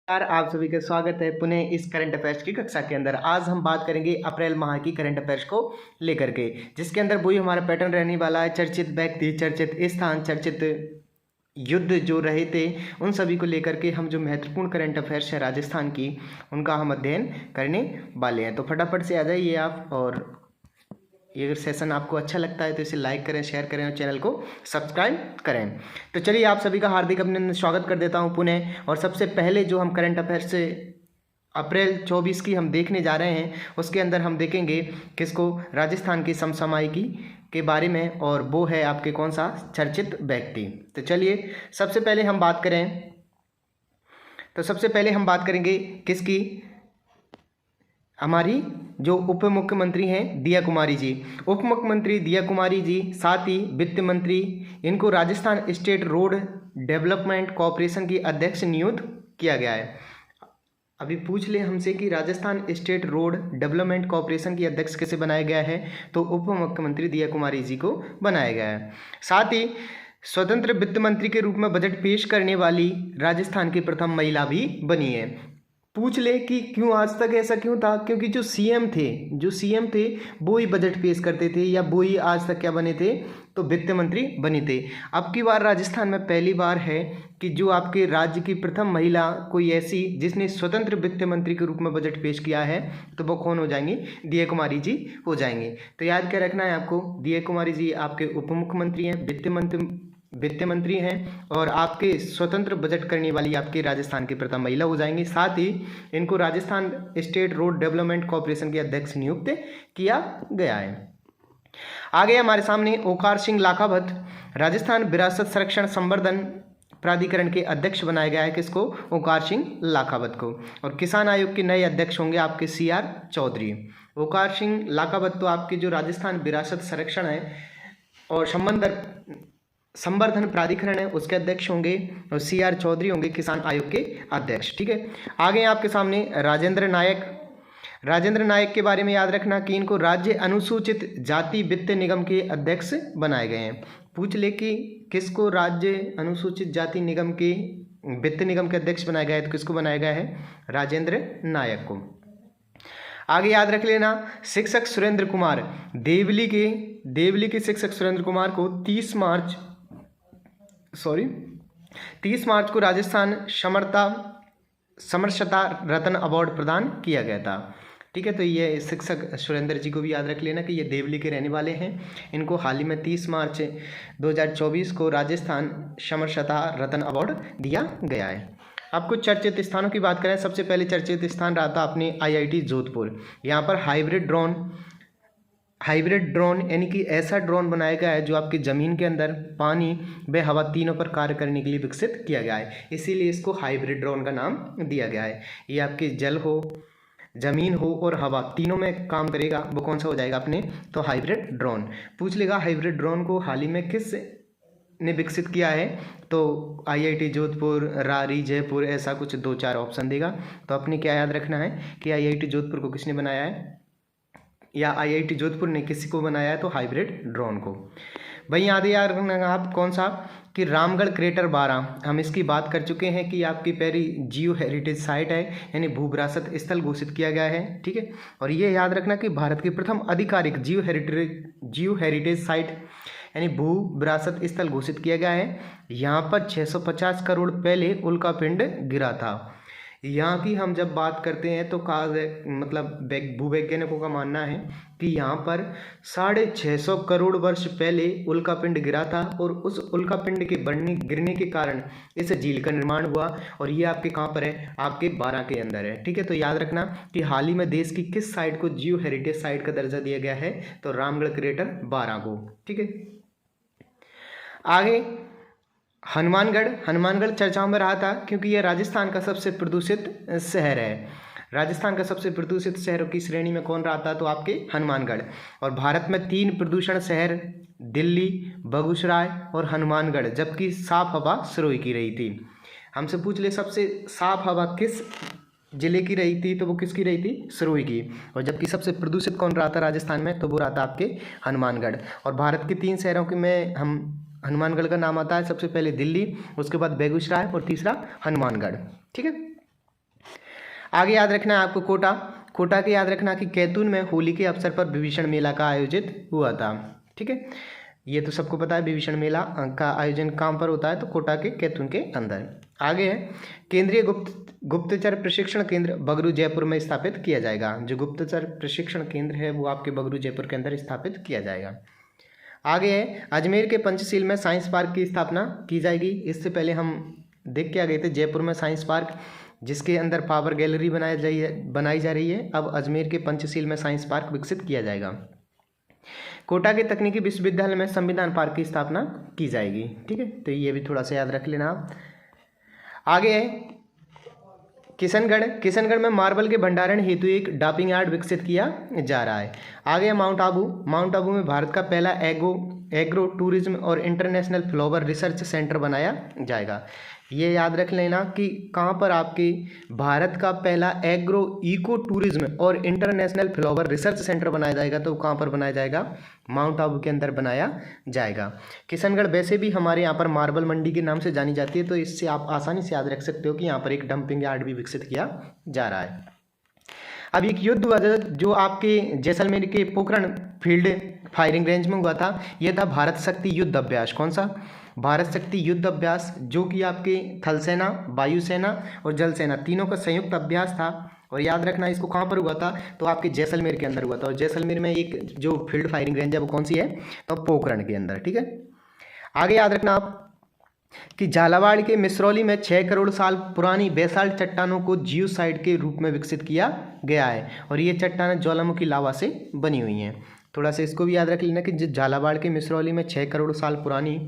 यार आप सभी का स्वागत है पुनः इस करंट अफेयर्स की कक्षा के अंदर। आज हम बात करेंगे अप्रैल माह की करंट अफेयर्स को लेकर के, जिसके अंदर वही हमारा पैटर्न रहने वाला है। चर्चित व्यक्ति, चर्चित स्थान, चर्चित युद्ध जो रहे थे, उन सभी को लेकर के हम जो महत्वपूर्ण करंट अफेयर्स है राजस्थान की, उनका हम अध्ययन करने वाले हैं। तो फटाफट से आ जाइए आप, और ये अगर सेशन आपको अच्छा लगता है तो इसे लाइक करें, शेयर करें और चैनल को सब्सक्राइब करें। तो चलिए आप सभी का हार्दिक अभिनंदन, स्वागत कर देता हूं पुनः। और सबसे पहले जो हम करंट अफेयर्स से अप्रैल 24 की हम देखने जा रहे हैं, उसके अंदर हम देखेंगे किसको, राजस्थान की समसामयिकी के बारे में, और वो है आपके कौन सा, चर्चित व्यक्ति। तो चलिए सबसे पहले हम बात करेंगे किसकी, हमारी जो उप मुख्यमंत्री हैं दिया कुमारी जी। उप मुख्यमंत्री दिया कुमारी जी, साथ ही वित्त मंत्री, इनको Rajasthan state road development corporation की अध्यक्ष नियुक्त किया गया है। अभी पूछ ले हमसे कि Rajasthan state road development corporation की अध्यक्ष कैसे बनाया गया है, तो उप मुख्यमंत्री दिया कुमारी जी को बनाया गया है। साथ ही स्वतंत्र वित्त मंत्री के रूप में बजट पेश करने वाली राजस्थान की प्रथम महिला भी बनी है। पूछ ले कि क्यों, आज तक ऐसा क्यों था, क्योंकि जो सीएम थे वो ही बजट पेश करते थे, या वो ही आज तक क्या बने थे, तो वित्त मंत्री बने थे। अब की बार राजस्थान में पहली बार है कि जो आपके राज्य की प्रथम महिला कोई ऐसी जिसने स्वतंत्र वित्त मंत्री के रूप में बजट पेश किया है, तो वो कौन हो जाएंगी, दिया कुमारी जी हो जाएंगे। तो याद क्या रखना है आपको, दिया कुमारी जी आपके उप मुख्यमंत्री हैं, वित्त मंत्री हैं, और आपके स्वतंत्र बजट करने वाली आपके राजस्थान की प्रथम महिला हो जाएंगी। साथ ही इनको Rajasthan state road development corporation के अध्यक्ष नियुक्त किया गया है। आगे हमारे सामने ओंकार सिंह लाखावत, राजस्थान विरासत संरक्षण संवर्धन प्राधिकरण के अध्यक्ष बनाया गया है। किसको, ओंकार सिंह लाखावत को। और किसान आयोग के नए अध्यक्ष होंगे आपके CR चौधरी। ओंकार सिंह लाखावत तो आपके जो राजस्थान विरासत संरक्षण है और संवर्धन प्राधिकरण है उसके अध्यक्ष होंगे, और CR चौधरी होंगे किसान आयोग के अध्यक्ष। ठीक है, आगे आपके सामने राजेंद्र नायक के बारे में याद रखना कि इनको राज्य अनुसूचित जाति वित्त निगम के अध्यक्ष बनाए गए हैं। पूछ ले कि किसको राज्य अनुसूचित जाति निगम के वित्त निगम के अध्यक्ष बनाया गया है, तो किसको बनाया गया है, राजेंद्र नायक को। आगे याद रख लेना, शिक्षक सुरेंद्र कुमार, देवली के शिक्षक सुरेंद्र कुमार को 30 मार्च को राजस्थान समरसता रत्न अवार्ड प्रदान किया गया था। ठीक है, तो ये शिक्षक सुरेंद्र जी को भी याद रख लेना कि ये देवली के रहने वाले हैं। इनको हाल ही में 30 मार्च 2024 को राजस्थान समरसता रत्न अवार्ड दिया गया है। आपको चर्चित स्थानों की बात करें, सबसे पहले चर्चित स्थान रहा था अपने IIT जोधपुर। यहाँ पर हाइब्रिड ड्रोन यानी कि ऐसा ड्रोन बनाया गया है जो आपकी ज़मीन के अंदर, पानी व हवा तीनों पर कार्य करने के लिए विकसित किया गया है, इसीलिए इसको हाइब्रिड ड्रोन का नाम दिया गया है। ये आपके जल हो, ज़मीन हो और हवा तीनों में काम करेगा, वो कौन सा हो जाएगा अपने, तो हाइब्रिड ड्रोन। पूछ लेगा हाइब्रिड ड्रोन को हाल ही में किस ने विकसित किया है, तो IIT जोधपुर, रारी, जयपुर, ऐसा कुछ 2-4 ऑप्शन देगा। तो अपने क्या याद रखना है कि IIT जोधपुर को किसने बनाया है, या IIT जोधपुर ने किसी को बनाया है, तो हाइब्रिड ड्रोन को। वहीं याद रखना आप कौन सा, कि रामगढ़ क्रेटर 12, हम इसकी बात कर चुके हैं कि आपकी पहली जियो हेरिटेज साइट है, यानी भू विरासत स्थल घोषित किया गया है। ठीक है, और ये याद रखना कि भारत की प्रथम आधिकारिक जियो हेरिटेज साइट यानी भू विरासत स्थल घोषित किया गया है। यहाँ पर 650 करोड़ पहले उल्कापिंड गिरा था। यहाँ की हम जब बात करते हैं तो मतलब भूवैज्ञानिकों का मानना है कि यहाँ पर 650 करोड़ वर्ष पहले उल्कापिंड गिरा था, और उस उल्कापिंड के गिरने के कारण इस झील का निर्माण हुआ, और ये आपके कहाँ पर है, आपके 12 के अंदर है। ठीक है, तो याद रखना कि हाल ही में देश की किस साइट को जियो हेरिटेज साइट का दर्जा दिया गया है, तो रामगढ़ क्रेटर 12 को। ठीक है, आगे हनुमानगढ़ चर्चाओं में रहा था क्योंकि यह राजस्थान का सबसे प्रदूषित शहर है। राजस्थान का सबसे प्रदूषित शहरों की श्रेणी में कौन रहा था, तो आपके हनुमानगढ़। और भारत में 3 प्रदूषण शहर, दिल्ली, बेगूसराय और हनुमानगढ़, जबकि साफ हवा सिरोही की रही थी। हमसे पूछ ले सबसे साफ हवा किस जिले की रही थी, तो वो किसकी रही थी, सिरोही की। और जबकि सबसे प्रदूषित कौन रहा था राजस्थान में, तो वो रहा था आपके हनुमानगढ़। और भारत के 3 शहरों के में हम हनुमानगढ़ का नाम आता है, सबसे पहले दिल्ली, उसके बाद बेगूसराय और तीसरा हनुमानगढ़। ठीक है, आगे याद रखना है आपको कोटा। कोटा के याद रखना कि कैथून में होली के अवसर पर विभीषण मेला का आयोजित हुआ था। ठीक है, ये तो सबको पता है विभीषण मेला का आयोजन कहाँ पर होता है, तो कोटा के कैथून के अंदर। आगे है केंद्रीय गुप्तचर प्रशिक्षण केंद्र बगरू जयपुर में स्थापित किया जाएगा। जो गुप्तचर प्रशिक्षण केंद्र है वो आपके बगरू जयपुर के अंदर स्थापित किया जाएगा। आगे है अजमेर के पंचशील में साइंस पार्क की स्थापना की जाएगी। इससे पहले हम देख के आ गए थे जयपुर में साइंस पार्क, जिसके अंदर पावर गैलरी बनाई जा रही है। अब अजमेर के पंचशील में साइंस पार्क विकसित किया जाएगा। कोटा के तकनीकी विश्वविद्यालय में संविधान पार्क की स्थापना की जाएगी। ठीक है, तो ये भी थोड़ा सा याद रख लेना आप। आगे है किशनगढ़ में मार्बल के भंडारण हेतु एक डंपिंग यार्ड विकसित किया जा रहा है। आगे है माउंट आबू में भारत का पहला एग्रो टूरिज्म और इंटरनेशनल फ्लावर रिसर्च सेंटर बनाया जाएगा। ये याद रख लेना कि कहाँ पर आपके भारत का पहला एग्रो इको टूरिज्म और इंटरनेशनल फ्लावर रिसर्च सेंटर बनाया जाएगा, तो कहाँ पर बनाया जाएगा, माउंट आबू के अंदर बनाया जाएगा। किशनगढ़ वैसे भी हमारे यहाँ पर मार्बल मंडी के नाम से जानी जाती है, तो इससे आप आसानी से याद रख सकते हो कि यहाँ पर एक डंपिंग यार्ड भी विकसित किया जा रहा है। अब एक युद्ध हुआ था जो आपके जैसलमेर के पोखरण फील्ड फायरिंग रेंज में हुआ था। यह था भारत शक्ति युद्ध अभ्यास। कौन सा? भारत शक्ति युद्ध अभ्यास, जो कि आपके थल सेना, वायुसेना और जल सेना तीनों का संयुक्त अभ्यास था। और याद रखना इसको कहाँ पर हुआ था, तो आपके जैसलमेर के अंदर हुआ था। और जैसलमेर में एक जो फील्ड फायरिंग रेंज है वो कौन सी है, तो पोखरण के अंदर। ठीक है, आगे याद रखना आप कि झालावाड़ के मिसरौली में 6 करोड़ साल पुरानी बेसाल्ट चट्टानों को जियोसाइट के रूप में विकसित किया गया है। और ये चट्टानें ज्वालामुखी लावा से बनी हुई हैं। थोड़ा सा इसको भी याद रख लेना कि झालावाड़ के मिसरौली में 6 करोड़ साल पुरानी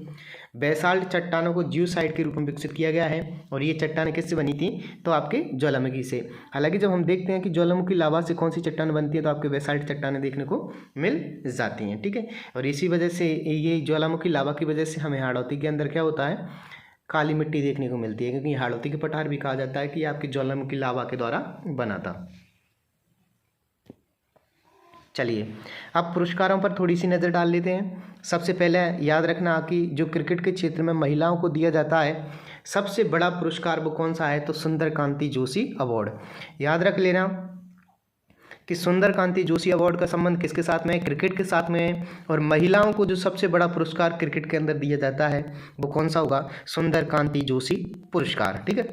बेसाल्ट चट्टानों को जियोसाइट के रूप में विकसित किया गया है। और ये चट्टानें किससे बनी थी, तो आपके ज्वालामुखी से। हालांकि जब हम देखते हैं कि ज्वालामुखी लावा से कौन सी चट्टान बनती है, तो आपके बेसाल्ट चट्टानें देखने को मिल जाती हैं। ठीक है, और इसी वजह से ये ज्वालामुखी लावा की वजह से हमें हाड़ौती के अंदर क्या होता है, काली मिट्टी देखने को मिलती है, क्योंकि हाड़ौती के पठार भी कहा जाता है कि आपकी ज्वालामुखी लावा के द्वारा बना था। चलिए अब पुरस्कारों पर थोड़ी सी नज़र डाल लेते हैं। सबसे पहले याद रखना कि जो क्रिकेट के क्षेत्र में महिलाओं को दिया जाता है सबसे बड़ा पुरस्कार वो कौन सा है, तो सुंदर कांति जोशी अवार्ड। याद रख लेना कि सुंदर कांति जोशी अवार्ड का संबंध किसके साथ में है, क्रिकेट के साथ में है। और महिलाओं को जो सबसे बड़ा पुरस्कार क्रिकेट के अंदर दिया जाता है वो कौन सा होगा, सुंदर कांति जोशी पुरस्कार। ठीक है,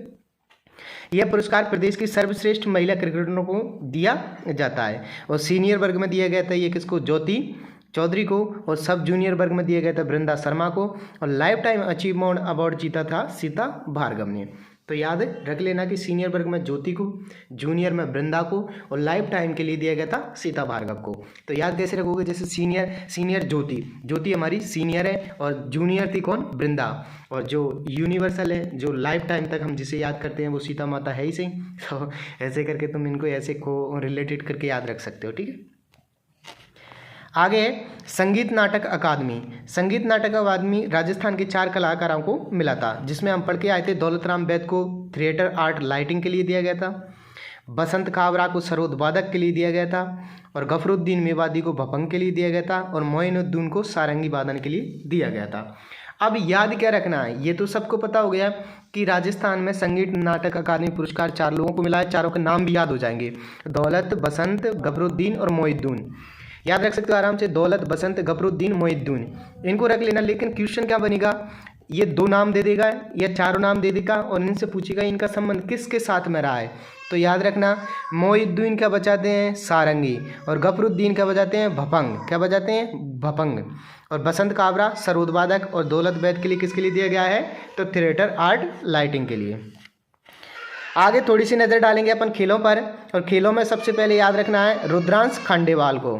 यह पुरस्कार प्रदेश की सर्वश्रेष्ठ महिला क्रिकेटरों को दिया जाता है। और सीनियर वर्ग में दिया गया था ये किसको, ज्योति चौधरी को। और सब जूनियर वर्ग में दिया गया था वृंदा शर्मा को। और लाइफ टाइम अचीवमेंट अवार्ड जीता था सीता भार्गव ने। तो याद रख लेना कि सीनियर वर्ग में ज्योति को, जूनियर में वृंदा को, और लाइफ टाइम के लिए दिया गया था सीता भार्गव को। तो याद कैसे रखोगे, जैसे सीनियर ज्योति हमारी सीनियर है, और जूनियर थी कौन, वृंदा। और जो यूनिवर्सल है, जो लाइफ टाइम तक हम जिसे याद करते हैं वो सीता माता है ही सही। तो ऐसे करके तुम इनको ऐसे को रिलेटेड करके याद रख सकते हो। ठीक है, आगे संगीत नाटक अकादमी। संगीत नाटक अकादमी राजस्थान के 4 कलाकारों को मिला था, जिसमें हम पढ़ के आए थे दौलतराम वैद को थिएटर आर्ट लाइटिंग के लिए दिया गया था, बसंत कावरा को सरोद वादक के लिए दिया गया था, और गफरुद्दीन मेवाती को भपंग के लिए दिया गया था, और मोइनुद्दीन को सारंगी वादन के लिए दिया गया था। अब याद क्या रखना है, ये तो सबको पता हो गया कि राजस्थान में संगीत नाटक अकादमी पुरस्कार 4 लोगों को मिला है। चारों के नाम भी याद हो जाएंगे, दौलत, बसंत, गफरुद्दीन और मोइनुद्दीन। याद रख सकते हो आराम से, दौलत, बसंत, गफरुद्दीन, मोइनुद्दीन। इनको रख लेना। लेकिन क्वेश्चन क्या बनेगा, ये 2 नाम दे देगा या 4 नाम दे देगा, और इनसे पूछेगा इनका संबंध किसके साथ में रहा है। तो याद रखना, मोइनुद्दीन क्या बजाते हैं, सारंगी, और गफरुद्दीन क्या बजाते हैं, भपंग। क्या बजाते हैं, भपंग। और बसंत कावरा सरोद वादक, और दौलत वैद के लिए किसके लिए दिया गया है, तो थिएटर आर्ट लाइटिंग के लिए। आगे थोड़ी सी नज़र डालेंगे अपन खेलों पर। और खेलों में सबसे पहले याद रखना है रुद्रांश खांडेवाल को।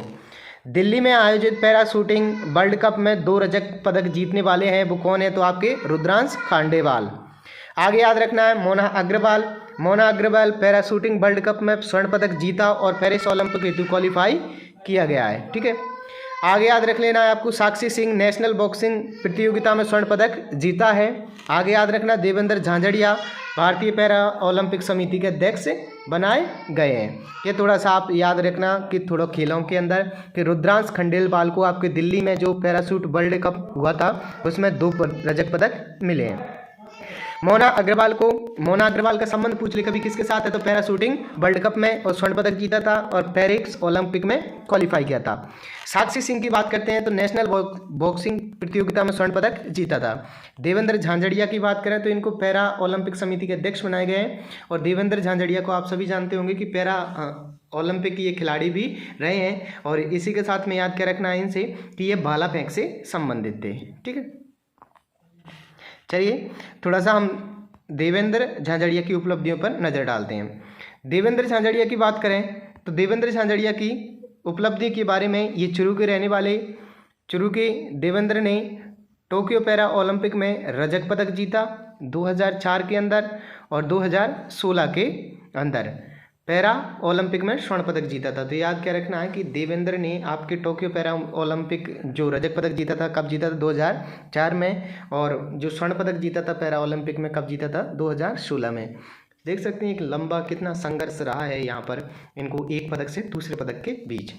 दिल्ली में आयोजित पैरा शूटिंग वर्ल्ड कप में 2 रजत पदक जीतने वाले हैं, वो कौन है, तो आपके रुद्रांश खांडेवाल। आगे याद रखना है Mona Agrawal para shooting world cup में स्वर्ण पदक जीता और पेरिस ओलंपिक हेतु क्वालिफाई किया गया है। ठीक है, आगे याद रख लेना है आपको साक्षी सिंह नेशनल बॉक्सिंग प्रतियोगिता में स्वर्ण पदक जीता है। आगे याद रखना देवेंद्र झांझड़िया भारतीय पैरा ओलंपिक समिति के अध्यक्ष बनाए गए हैं। ये थोड़ा सा आप याद रखना कि थोड़ा खेलों के अंदर कि रुद्रांश खंडेलवाल को आपके दिल्ली में जो पैराशूट वर्ल्ड कप हुआ था उसमें 2 रजत पदक मिले हैं। मोना अग्रवाल का संबंध पूछ ले कभी किसके साथ है, तो पैरा शूटिंग वर्ल्ड कप में और स्वर्ण पदक जीता था और पेरिस ओलंपिक में क्वालिफाई किया था। साक्षी सिंह की बात करते हैं तो नेशनल बॉक्सिंग प्रतियोगिता में स्वर्ण पदक जीता था। देवेंद्र झांझड़िया की बात करें तो इनको पैरा ओलंपिक समिति के अध्यक्ष बनाए गए हैं और देवेंद्र झांझड़िया को आप सभी जानते होंगे कि पैरा ओलंपिक के ये खिलाड़ी भी रहे हैं और इसी के साथ में याद क्या रखना है इनसे कि ये भाला फेंक से संबंधित थे। ठीक है, चलिए थोड़ा सा हम देवेंद्र झांझड़िया की उपलब्धियों पर नज़र डालते हैं। देवेंद्र झांझड़िया की बात करें तो देवेंद्र झांझड़िया की उपलब्धि के बारे में, ये चुरू के रहने वाले चुरू के देवेंद्र ने टोक्यो पैरा ओलंपिक में रजत पदक जीता 2004 के अंदर और 2016 के अंदर पैरा ओलंपिक में स्वर्ण पदक जीता था। तो याद क्या रखना है कि देवेंद्र ने आपके टोक्यो पैरा ओलंपिक जो रजत पदक जीता था कब जीता था, 2004 में, और जो स्वर्ण पदक जीता था पैरा ओलंपिक में कब जीता था, 2016 में। देख सकते हैं एक लंबा कितना संघर्ष रहा है यहाँ पर इनको एक पदक से दूसरे पदक के बीच।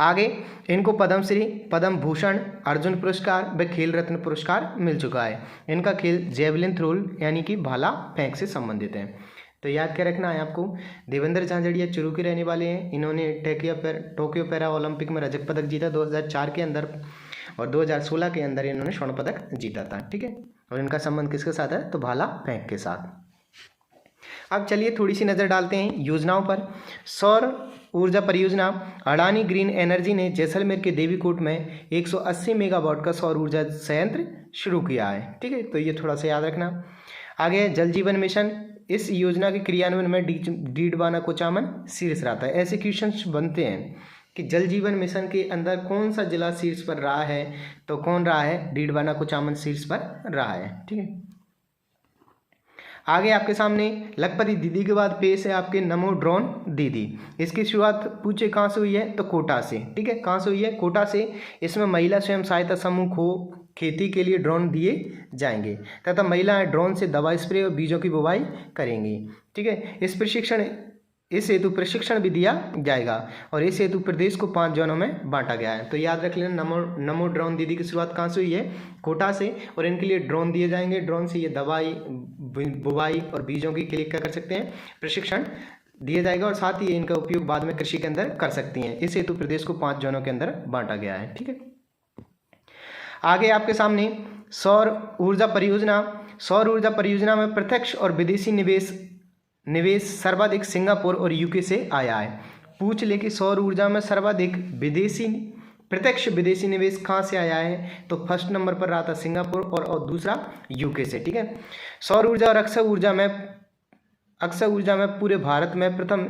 आगे इनको पद्मश्री, पद्म भूषण, अर्जुन पुरस्कार व खेल रत्न पुरस्कार मिल चुका है। इनका खेल जेवलिन थ्रो यानी कि भाला फेंक से संबंधित है। तो याद क्या रखना है आपको, देवेंद्र झांझड़िया चुरू के रहने वाले हैं। इन्होंने टोक्यो पैरा ओलंपिक में रजत पदक जीता 2004 के अंदर और 2016 के अंदर इन्होंने स्वर्ण पदक जीता था। ठीक है, और इनका संबंध किसके साथ है, तो भाला फेंक के साथ। अब चलिए थोड़ी सी नज़र डालते हैं योजनाओं पर। सौर ऊर्जा परियोजना अडानी ग्रीन एनर्जी ने जैसलमेर के देवीकोट में 180 मेगावाट का सौर ऊर्जा संयंत्र शुरू किया है। ठीक है, तो ये थोड़ा सा याद रखना। आगे जल जीवन मिशन, इस योजना के क्रियान्वयन में डीडवाना कोचामन शीर्ष रहा था। ऐसे क्वेश्चंस बनते हैं कि जल जीवन मिशन के अंदर कौन सा जिला शीर्ष पर रहा है, तो कौन रहा है, डीडवाना कोचामन शीर्ष पर रहा है। ठीक है, आगे आपके सामने लखपति दीदी के बाद पेश है आपके नमो ड्रोन दीदी। इसकी शुरुआत पूछे कहाँ से हुई है, तो कोटा से। ठीक है, कहाँ से हुई है, कोटा से। इसमें महिला स्वयं सहायता समूह को खेती के लिए ड्रोन दिए जाएंगे तथा महिलाएं ड्रोन से दवा स्प्रे और बीजों की बुवाई करेंगी। ठीक है, इस हेतु प्रशिक्षण भी दिया जाएगा और इस हेतु प्रदेश को 5 जोनों में बांटा गया है। तो याद रख लेना नमो ड्रोन दीदी की शुरुआत कहाँ से हुई है, कोटा से, और इनके लिए ड्रोन दिए जाएंगे। ड्रोन से ये दवाई, बुवाई और बीजों के लिए क्या कर सकते हैं, प्रशिक्षण दिया जाएगा और साथ ही इनका उपयोग बाद में कृषि के अंदर कर सकती हैं। इस हेतु प्रदेश को 5 जोनों के अंदर बांटा गया है। ठीक है, आगे आपके सामने सौर ऊर्जा परियोजना में प्रत्यक्ष और विदेशी निवेश सर्वाधिक सिंगापुर और यूके से आया है। पूछ ले कि सौर ऊर्जा में सर्वाधिक प्रत्यक्ष विदेशी निवेश कहाँ से आया है, तो फर्स्ट नंबर पर रहा था सिंगापुर और दूसरा यूके से। ठीक है, सौर ऊर्जा और अक्षय ऊर्जा में पूरे भारत में प्रथम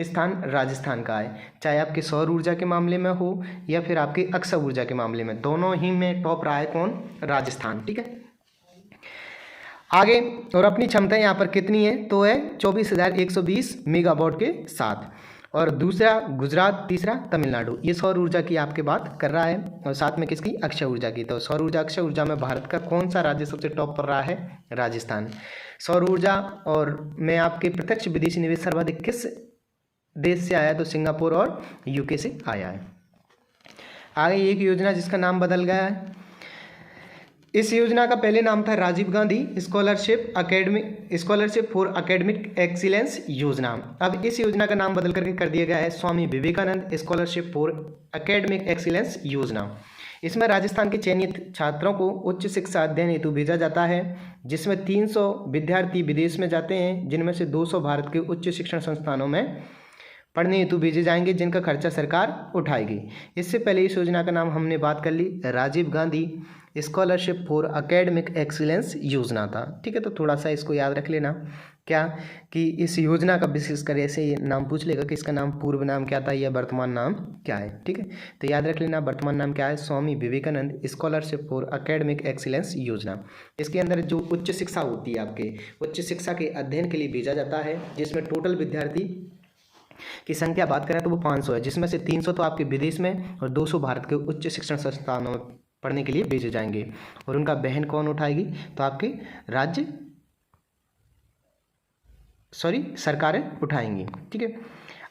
स्थान राजस्थान का है। चाहे आपके सौर ऊर्जा के मामले में हो या फिर आपके अक्षय ऊर्जा के मामले में, दोनों ही में टॉप रहा है कौन, राजस्थान। ठीक है, आगे और अपनी क्षमता यहाँ पर कितनी है, तो है 24,120 मेगावाट के साथ, और दूसरा गुजरात, तीसरा तमिलनाडु। ये सौर ऊर्जा की आपके बात कर रहा है और साथ में किसकी, अक्षय ऊर्जा की। तो सौर ऊर्जा, अक्षय ऊर्जा में भारत का कौन सा राज्य सबसे टॉप पर रहा है, राजस्थान। सौर ऊर्जा और में आपके प्रत्यक्ष विदेशी निवेश सर्वाधिक किस देश से आया है, तो सिंगापुर और यूके से आया है। आगे एक योजना जिसका नाम बदल गया है। इस योजना का पहले नाम था Rajiv Gandhi scholarship for academic excellence योजना। अब इस योजना का नाम बदल करके कर दिया गया है Swami Vivekananda scholarship for academic excellence योजना। इसमें राजस्थान के चयनित छात्रों को उच्च शिक्षा अध्ययन हेतु भेजा जाता है, जिसमें 300 विद्यार्थी विदेश में जाते हैं, जिनमें से 200 भारत के उच्च शिक्षण संस्थानों में पढ़ने हेतु भेजे जाएंगे, जिनका खर्चा सरकार उठाएगी। इससे पहले इस योजना का नाम हमने बात कर ली, Rajiv Gandhi scholarship for academic excellence योजना था। ठीक है, तो थोड़ा सा इसको याद रख लेना क्या कि इस योजना का विशेषकर ऐसे ये नाम पूछ लेगा कि इसका नाम पूर्व नाम क्या था या वर्तमान नाम क्या है। ठीक है, तो याद रख लेना वर्तमान नाम क्या है, Swami Vivekananda scholarship for academic excellence योजना। इसके अंदर जो उच्च शिक्षा होती है, आपके उच्च शिक्षा के अध्ययन के लिए भेजा जाता है, जिसमें टोटल विद्यार्थी की संख्या बात करें तो वो 500 है, जिसमें से 300 तो आपके विदेश में और 200 भारत के उच्च शिक्षण संस्थानों में पढ़ने के लिए भेजे जाएंगे। और उनका बहन कौन उठाएगी, तो आपके सरकारें उठाएंगी। ठीक है,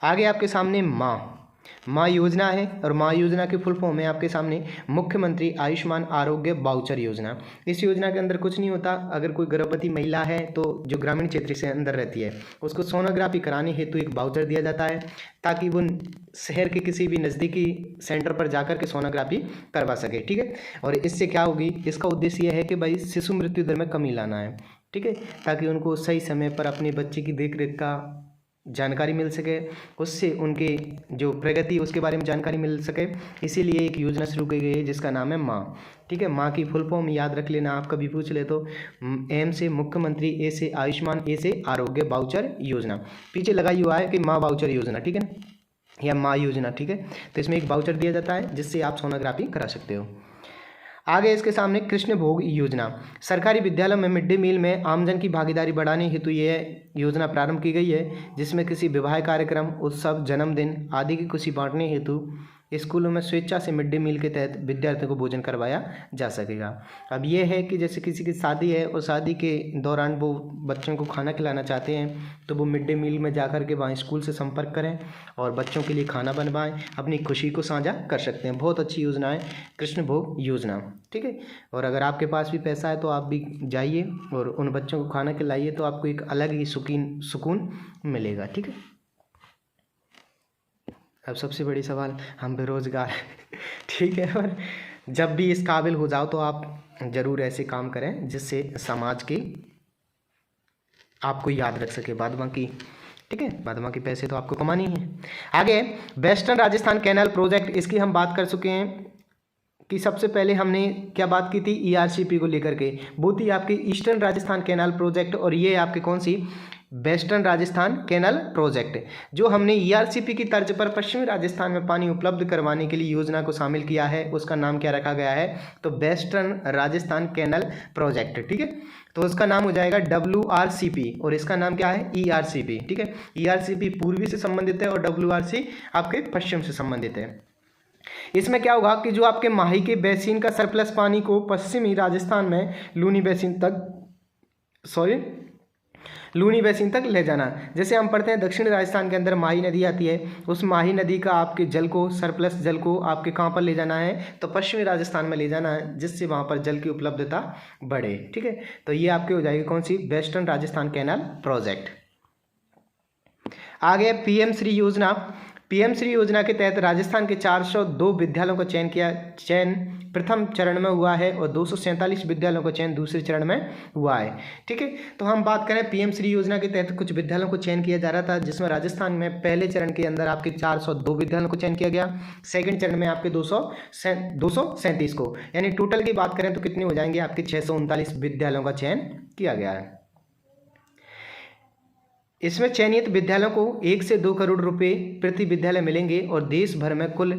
आगे आपके सामने माँ माँ योजना है, और माँ योजना की फुल फॉर्म है आपके सामने मुख्यमंत्री आयुष्मान आरोग्य वाउचर योजना। इस योजना के अंदर कुछ नहीं होता, अगर कोई गर्भवती महिला है तो जो ग्रामीण क्षेत्र से अंदर रहती है उसको सोनोग्राफी कराने हेतु एक वाउचर दिया जाता है, ताकि वो शहर के किसी भी नज़दीकी सेंटर पर जाकर के सोनोग्राफी करवा सके। ठीक है, और इससे क्या होगी, इसका उद्देश्य यह है कि भाई शिशु मृत्यु दर में कमी लाना है। ठीक है, ताकि उनको सही समय पर अपने बच्चे की देखरेख का जानकारी मिल सके, उससे उनके जो प्रगति उसके बारे में जानकारी मिल सके। इसीलिए एक योजना शुरू की गई है जिसका नाम है माँ। ठीक है, माँ की फुल फॉर्म याद रख लेना, आप कभी पूछ ले तो एम से मुख्यमंत्री, ए से आयुष्मान, ए से आरोग्य वाउचर योजना। पीछे लगा हुआ है कि माँ वाउचर योजना, ठीक है, या माँ योजना। ठीक है, तो इसमें एक वाउचर दिया जाता है जिससे आप सोनोग्राफी करा सकते हो। आगे इसके सामने कृष्ण भोग योजना। सरकारी विद्यालयों में मिड डे मील में आमजन की भागीदारी बढ़ाने हेतु यह योजना प्रारंभ की गई है, जिसमें किसी विवाह कार्यक्रम, उत्सव, जन्मदिन आदि की खुशी बांटने हेतु स्कूलों में स्वेच्छा से मिड डे मील के तहत विद्यार्थियों को भोजन करवाया जा सकेगा। अब यह है कि जैसे किसी की शादी है और शादी के दौरान वो बच्चों को खाना खिलाना चाहते हैं, तो वो मिड डे मील में जाकर के वहाँ स्कूल से संपर्क करें और बच्चों के लिए खाना बनवाएं, अपनी खुशी को साझा कर सकते हैं। बहुत अच्छी योजना है कृष्ण भोग योजना। ठीक है, और अगर आपके पास भी पैसा है तो आप भी जाइए और उन बच्चों को खाना खिलाइए, तो आपको एक अलग ही सुकून मिलेगा। ठीक है, अब सबसे बड़ी सवाल, हम बेरोजगार हैं। ठीक है, और जब भी इस काबिल हो जाओ तो आप ज़रूर ऐसे काम करें जिससे समाज की आपको याद रख सके। बाद बाकी ठीक है, बाद बाकी पैसे तो आपको कमानी है। आगे वेस्टर्न राजस्थान कैनाल प्रोजेक्ट, इसकी हम बात कर चुके हैं कि सबसे पहले हमने क्या बात की थी, ईआरसीपी को लेकर के। वो थी आपकी ईस्टर्न राजस्थान कैनाल प्रोजेक्ट, और ये आपकी कौन सी, वेस्टर्न राजस्थान कैनाल प्रोजेक्ट, जो हमने ईआरसीपी की तर्ज पर पश्चिमी राजस्थान में पानी उपलब्ध करवाने के लिए योजना को शामिल किया है। उसका नाम क्या रखा गया है, तो वेस्टर्न राजस्थान कैनाल प्रोजेक्ट। ठीक है, तो उसका नाम हो जाएगा WRCP, और इसका नाम क्या है, ERCP। ठीक है, ERCP पूर्वी से संबंधित है और WRC आपके पश्चिम से संबंधित है। इसमें क्या होगा कि जो आपके माही के बेसिन का सरप्लस पानी को पश्चिमी राजस्थान में लूनी बेसिन तक ले जाना। जैसे हम पढ़ते हैं दक्षिण राजस्थान के अंदर माही नदी आती है, उस माही नदी का आपके जल को, सरप्लस जल को आपके कहाँ पर ले जाना है, तो पश्चिमी राजस्थान में ले जाना है, जिससे वहाँ पर जल की उपलब्धता बढ़े। ठीक है, तो ये आपके हो जाएगी कौन सी, वेस्टर्न राजस्थान कैनाल प्रोजेक्ट। आगे PM श्री योजना। PM श्री योजना के तहत राजस्थान के 402 विद्यालयों का चयन प्रथम चरण में हुआ है और 247 विद्यालयों का चयन दूसरे चरण में हुआ है। ठीक है, तो हम बात करें PM श्री योजना के तहत कुछ विद्यालयों को चयन किया जा रहा था, जिसमें राजस्थान में पहले चरण के अंदर आपके 402 विद्यालयों को चयन किया गया, सेकंड चरण में आपके 237 को, यानी टोटल की बात करें तो कितने हो जाएंगे, आपके 639 विद्यालयों का चयन किया गया है। इसमें चयनित विद्यालयों को 1 से 2 करोड़ रुपए प्रति विद्यालय मिलेंगे और देश भर में कुल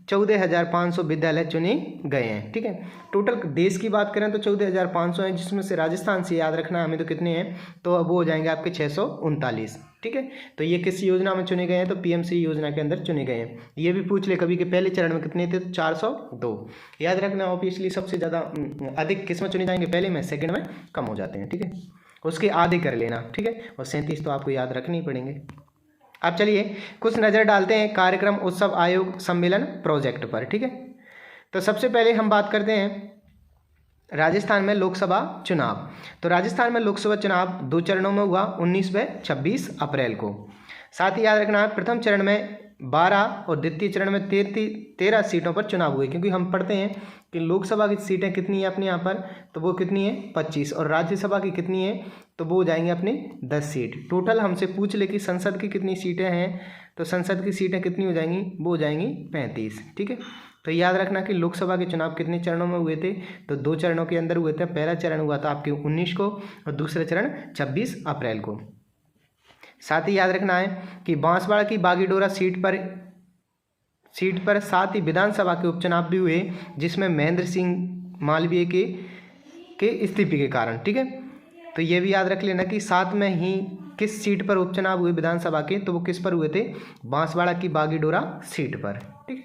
14,500 विद्यालय चुने गए हैं। ठीक है, टोटल देश की बात करें तो 14,500 हैं, जिसमें से राजस्थान से याद रखना हमें तो कितने हैं, तो अब वो हो जाएंगे आपके 639। ठीक है, तो ये किस योजना में चुने गए हैं, तो PMC योजना के अंदर चुने गए हैं। ये भी पूछ ले कभी कि पहले चरण में कितने थे, तो 402 याद रखना। ऑब्वियसली सबसे ज़्यादा अधिक किस में चुने जाएंगे, पहले में, सेकंड में कम हो जाते हैं। ठीक है, उसके आधे कर लेना। ठीक है, और 37 तो आपको याद रखने ही पड़ेंगे। अब चलिए कुछ नज़र डालते हैं कार्यक्रम उत्सव आयोग सम्मेलन प्रोजेक्ट पर। ठीक है, तो सबसे पहले हम बात करते हैं राजस्थान में लोकसभा चुनाव। तो राजस्थान में लोकसभा चुनाव 2 चरणों में हुआ, 19 व 26 अप्रैल को। साथ ही याद रखना प्रथम चरण में 12 और द्वितीय चरण में 13 सीटों पर चुनाव हुए, क्योंकि हम पढ़ते हैं कि लोकसभा की सीटें कितनी है अपने यहाँ पर, तो वो कितनी है 25, और राज्यसभा की कितनी है, तो वो हो जाएंगे अपनी 10 सीट। टोटल हमसे पूछ ले कि संसद की कितनी सीटें हैं, तो संसद की सीटें कितनी हो जाएंगी, वो हो जाएंगी 35। ठीक है, तो याद रखना कि लोकसभा के चुनाव कितने चरणों में हुए थे, तो 2 चरणों के अंदर हुए थे। पहला चरण हुआ था आपके 19 को और दूसरा चरण 26 अप्रैल को। साथ ही याद रखना है कि बांसवाड़ा की बागीडोरा सीट पर साथ ही विधानसभा के उपचुनाव भी हुए, जिसमें महेंद्र सिंह मालवीय के इस्तीफे के कारण। ठीक है, तो ये भी याद रख लेना कि साथ में ही किस सीट पर उपचुनाव हुए विधानसभा के, तो वो किस पर हुए थे, बांसवाड़ा की बागीडोरा सीट पर। ठीक,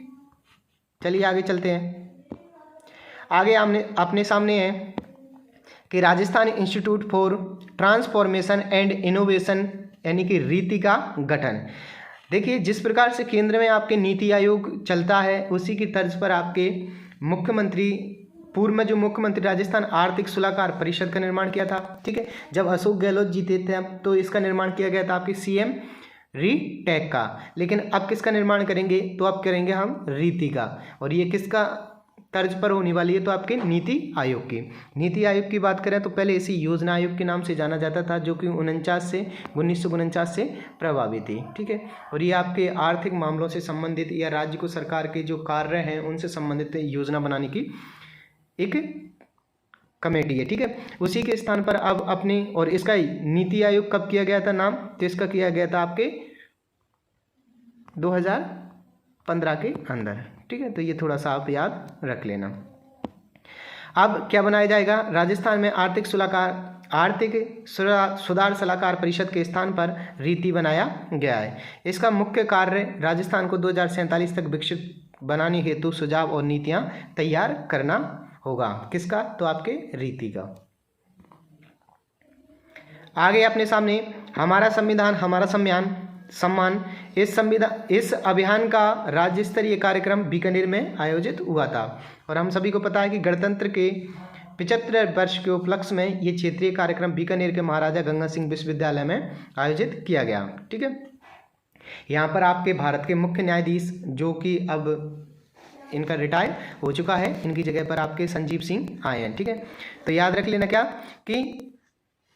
चलिए आगे चलते हैं। आगे अपने सामने है कि Rajasthan institute for transformation and innovation, यानी कि रीति का गठन। देखिए, जिस प्रकार से केंद्र में आपके नीति आयोग चलता है उसी की तर्ज पर आपके मुख्यमंत्री, पूर्व में जो मुख्यमंत्री राजस्थान आर्थिक सलाहकार परिषद का निर्माण किया था, ठीक है। जब अशोक गहलोत जी थे तो इसका निर्माण किया गया था आपके सीएम रीटेक का, लेकिन अब किसका निर्माण करेंगे, तो अब करेंगे हम रीति का। और ये किसका तर्ज पर होने वाली है, तो आपके नीति आयोग की। नीति आयोग की बात करें तो पहले इसी योजना आयोग के नाम से जाना जाता था, जो कि 1949 से प्रभावित थी, ठीक है। और ये आपके आर्थिक मामलों से संबंधित या राज्य को सरकार के जो कार्य हैं उनसे संबंधित योजना बनाने की एक कमेटी है, ठीक है। उसी के स्थान पर अब अपने, और इसका नीति आयोग कब किया गया था नाम, तो इसका किया गया था आपके 2015 के अंदर, ठीक है। तो ये थोड़ा सा आप याद रख लेना। अब क्या बनाया जाएगा, राजस्थान में आर्थिक सुधार सलाहकार परिषद के स्थान पर रीति बनाया गया है। इसका मुख्य कार्य राजस्थान को 2047 तक विकसित बनाने हेतु सुझाव और नीतियां तैयार करना होगा। किसका, तो आपके रीति का। आगे अपने सामने हमारा संविधान हमारा सम्मान, इस अभियान का राज्य स्तरीय कार्यक्रम बीकानेर में आयोजित हुआ था। और हम सभी को पता है कि गणतंत्र के 75 वर्ष के उपलक्ष्य में ये क्षेत्रीय कार्यक्रम बीकानेर के महाराजा गंगा सिंह विश्वविद्यालय में आयोजित किया गया, ठीक है। यहाँ पर आपके भारत के मुख्य न्यायाधीश, जो कि अब इनका रिटायर हो चुका है, इनकी जगह पर आपके संजीव सिंह आए हैं, ठीक है। तो याद रख लेना क्या कि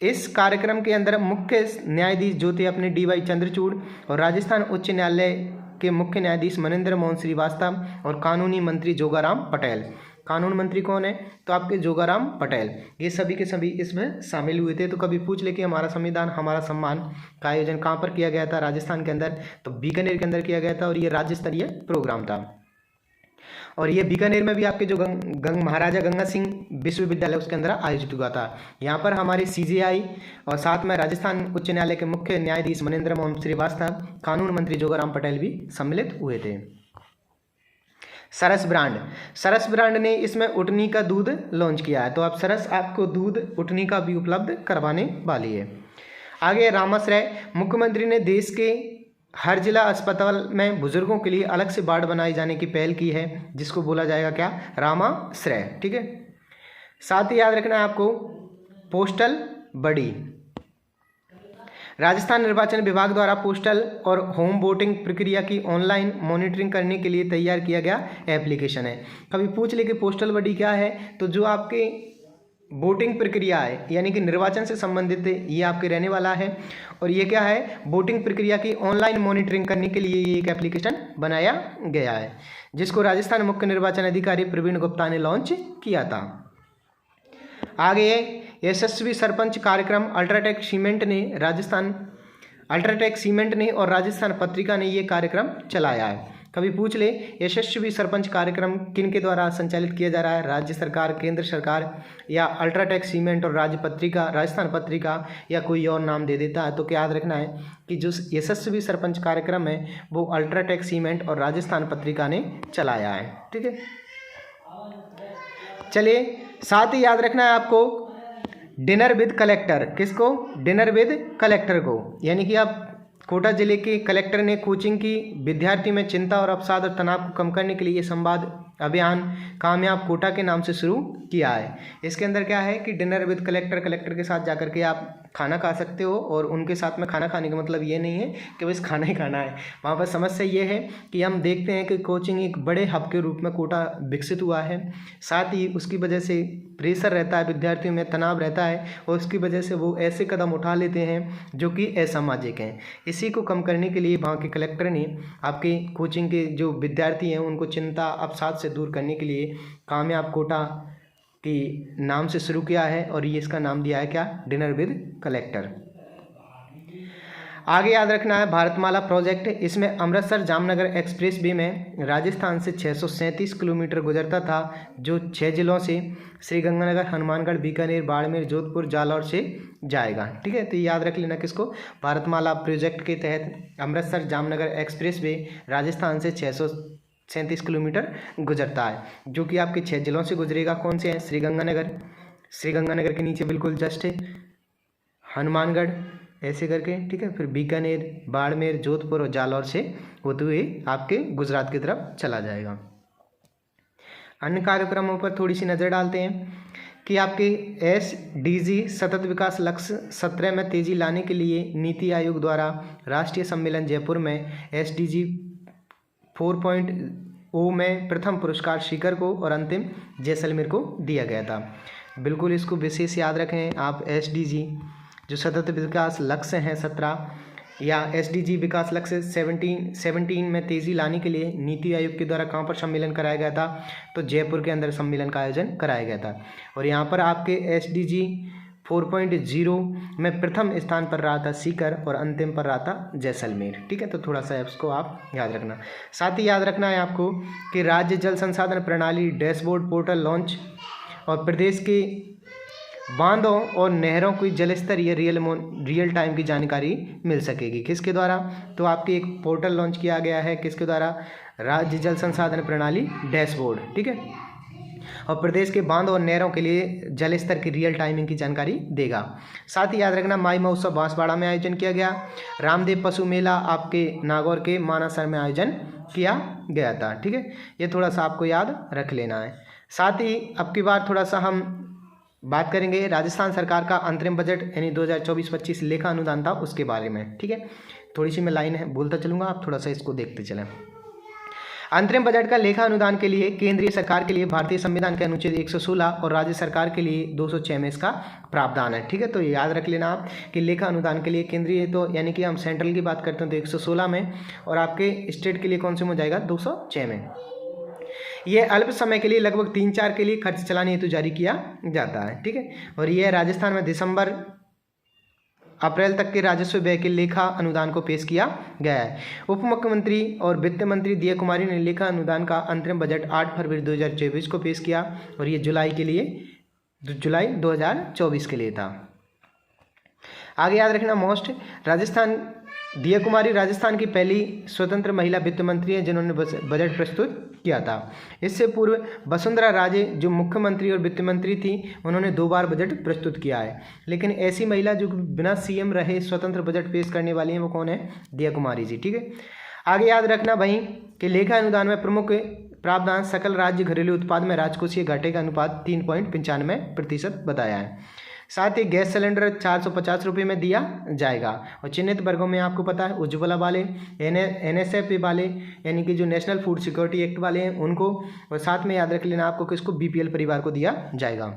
इस कार्यक्रम के अंदर मुख्य न्यायाधीश जो थे अपने DY चंद्रचूड़, और राजस्थान उच्च न्यायालय के मुख्य न्यायाधीश मनिंदर मोहन श्रीवास्तव, और कानूनी मंत्री जोगाराम पटेल। कानून मंत्री कौन है, तो आपके जोगाराम पटेल। ये सभी के सभी इसमें शामिल हुए थे। तो कभी पूछ ले कि हमारा संविधान हमारा सम्मान का आयोजन कहाँ पर किया गया था, राजस्थान के अंदर, तो बीकानेर के अंदर किया गया था। और ये राज्य स्तरीय प्रोग्राम था। और ये बीकानेर में भी आपके जो महाराजा गंगा सिंह विश्वविद्यालय उसके अंदर आयोजित हुआ था। यहाँ पर हमारे CJI और साथ में राजस्थान उच्च न्यायालय के मुख्य न्यायाधीश मनिंदर मोहन श्रीवास्तव, कानून मंत्री जोगाराम पटेल भी सम्मिलित हुए थे। सरस ब्रांड ने इसमें उटनी का दूध लॉन्च किया है। तो अब सरस आपको दूध उटनी का भी उपलब्ध करवाने वाली है। आगे रामाश्रय, मुख्यमंत्री ने देश के हर जिला अस्पताल में बुजुर्गों के लिए अलग से वार्ड बनाए जाने की पहल की है, जिसको बोला जाएगा क्या, रामाश्रय, ठीक है। साथ ही याद रखना है आपको पोस्टल बडी, राजस्थान निर्वाचन विभाग द्वारा पोस्टल और होम वोटिंग प्रक्रिया की ऑनलाइन मॉनिटरिंग करने के लिए तैयार किया गया एप्लीकेशन है। कभी पूछ ले कि पोस्टल बडी क्या है, तो जो आपके वोटिंग प्रक्रिया है यानी कि निर्वाचन से संबंधित ये आपके रहने वाला है। और ये क्या है, वोटिंग प्रक्रिया की ऑनलाइन मॉनिटरिंग करने के लिए ये एक एप्लीकेशन बनाया गया है, जिसको राजस्थान मुख्य निर्वाचन अधिकारी प्रवीण गुप्ता ने लॉन्च किया था। आगे यशस्वी सरपंच कार्यक्रम अल्ट्राटेक सीमेंट ने और राजस्थान पत्रिका ने ये कार्यक्रम चलाया है। कभी पूछ ले यशस्वी सरपंच कार्यक्रम किन के द्वारा संचालित किया जा रहा है, राज्य सरकार, केंद्र सरकार, या अल्ट्राटेक सीमेंट और राजस्थान पत्रिका, या कोई और नाम दे देता है। तो क्या याद रखना है कि जो यशस्वी सरपंच कार्यक्रम है वो अल्ट्राटेक सीमेंट और राजस्थान पत्रिका ने चलाया है, ठीक है। चलिए, साथ ही याद रखना है आपको डिनर विद कलेक्टर। किसको, डिनर विद कलेक्टर को, यानी कि आप कोटा जिले के कलेक्टर ने कोचिंग की विद्यार्थी में चिंता और अवसाद और तनाव को कम करने के लिए ये संवाद अभियान कामयाब कोटा के नाम से शुरू किया है। इसके अंदर क्या है कि डिनर विद कलेक्टर के साथ जाकर के आप खाना खा सकते हो। और उनके साथ में खाना खाने का मतलब ये नहीं है कि बस खाना ही खाना है। वहाँ पर समस्या ये है कि हम देखते हैं कि कोचिंग एक बड़े हब के रूप में कोटा विकसित हुआ है, साथ ही उसकी वजह से प्रेशर रहता है, विद्यार्थियों में तनाव रहता है, और उसकी वजह से वो ऐसे कदम उठा लेते हैं जो कि असामाजिक हैं। इसी को कम करने के लिए वहाँ के कलेक्टर ने आपके कोचिंग के जो विद्यार्थी हैं उनको चिंता अवसाद से दूर करने के लिए कामयाब कोटा के नाम से शुरू किया है। और ये इसका नाम दिया है क्या, डिनर विद कलेक्टर। आगे याद रखना है भारतमाला प्रोजेक्ट। इसमें अमृतसर जामनगर एक्सप्रेस वे में राजस्थान से 637 किलोमीटर गुजरता था, जो 6 जिलों से श्रीगंगानगर, हनुमानगढ़, बीकानेर, बाड़मेर, जोधपुर, जालौर से जाएगा, ठीक है। तो याद रख लेना किसको, भारतमाला प्रोजेक्ट के तहत अमृतसर जामनगर एक्सप्रेस वे राजस्थान से 637 किलोमीटर गुजरता है, जो कि आपके 6 जिलों से गुजरेगा। कौन से हैं, श्रीगंगानगर के नीचे बिल्कुल जस्ट है, हनुमानगढ़, ऐसे करके, ठीक है। फिर बीकानेर, बाड़मेर, जोधपुर और जालौर से होते हुए आपके गुजरात की तरफ चला जाएगा। अन्य कार्यक्रमों पर थोड़ी सी नज़र डालते हैं कि आपके SDG सतत विकास लक्ष्य 17 में तेजी लाने के लिए नीति आयोग द्वारा राष्ट्रीय सम्मेलन जयपुर में SDG 4.0 में प्रथम पुरस्कार सीकर को और अंतिम जैसलमेर को दिया गया था। बिल्कुल इसको विशेष याद रखें आप। SDG जो सतत विकास लक्ष्य हैं 17 या SDG विकास लक्ष्य 17 में तेज़ी लाने के लिए नीति आयोग के द्वारा कहाँ पर सम्मेलन कराया गया था, तो जयपुर के अंदर सम्मेलन का आयोजन कराया गया था। और यहाँ पर आपके SDG 4.0 में प्रथम स्थान पर रहा था सीकर और अंतिम पर रहा था जैसलमेर, ठीक है। तो थोड़ा सा इसको आप याद रखना। साथ ही याद रखना है आपको कि राज्य जल संसाधन प्रणाली डैशबोर्ड पोर्टल लॉन्च और प्रदेश के बांधों और नहरों की जल स्तरीय रियल टाइम की जानकारी मिल सकेगी। किसके द्वारा, तो आपके एक पोर्टल लॉन्च किया गया है, किसके द्वारा, राज्य जल संसाधन प्रणाली डैशबोर्ड, ठीक है। और प्रदेश के बांधों और नहरों के लिए जल स्तर की रियल टाइमिंग की जानकारी देगा। साथ ही याद रखना माई महोत्सव बांसवाड़ा में आयोजन किया गया। रामदेव पशु मेला आपके नागौर के मानासर में आयोजन किया गया था, ठीक है। ये थोड़ा सा आपको याद रख लेना है। साथ ही अब की बार थोड़ा सा हम बात करेंगे राजस्थान सरकार का अंतरिम बजट यानी 2024-25 लेखा अनुदान था उसके बारे में, ठीक है। थोड़ी सी मैं लाइन है बोलता चलूँगा, आप थोड़ा सा इसको देखते चलें। अंतरिम बजट का लेखा अनुदान के लिए केंद्रीय सरकार के लिए भारतीय संविधान के अनुच्छेद 116 और राज्य सरकार के लिए 206 में इसका प्रावधान है, ठीक है। तो याद रख लेना आप कि लेखा अनुदान के लिए केंद्रीय तो यानी कि हम सेंट्रल की बात करते हैं तो 116 में, और आपके स्टेट के लिए कौन से में हो जाएगा 206 में। ये अल्प समय के लिए लगभग 3-4 के लिए खर्च चलाने हेतु जारी किया जाता है, ठीक है। और यह राजस्थान में दिसंबर अप्रैल तक के राजस्व व्यय के लेखा अनुदान को पेश किया गया है। उप मुख्यमंत्री और वित्त मंत्री दिया कुमारी ने लेखा अनुदान का अंतरिम बजट 8 फरवरी 2024 को पेश किया और ये जुलाई 2024 के लिए था। आगे याद रखना मोस्ट राजस्थान दिया कुमारी राजस्थान की पहली स्वतंत्र महिला वित्त मंत्री हैं जिन्होंने बजट प्रस्तुत किया था। इससे पूर्व वसुंधरा राजे जो मुख्यमंत्री और वित्त मंत्री थी उन्होंने 2 बार बजट प्रस्तुत किया है, लेकिन ऐसी महिला जो बिना CM रहे स्वतंत्र बजट पेश करने वाली हैं वो कौन है, दिया कुमारी जी, ठीक है। आगे याद रखना भाई कि लेखा अनुदान में प्रमुख प्रावधान सकल राज्य घरेलू उत्पाद में राजकोषीय घाटे का अनुपात 3.95% बताया है। साथ ही गैस सिलेंडर 450 रुपये में दिया जाएगा और चिन्हित वर्गों में आपको पता है उज्ज्वला वाले, NSF वाले यानी कि जो नेशनल फूड सिक्योरिटी एक्ट वाले हैं उनको, और साथ में याद रख लेना आपको किसको, BPL परिवार को दिया जाएगा।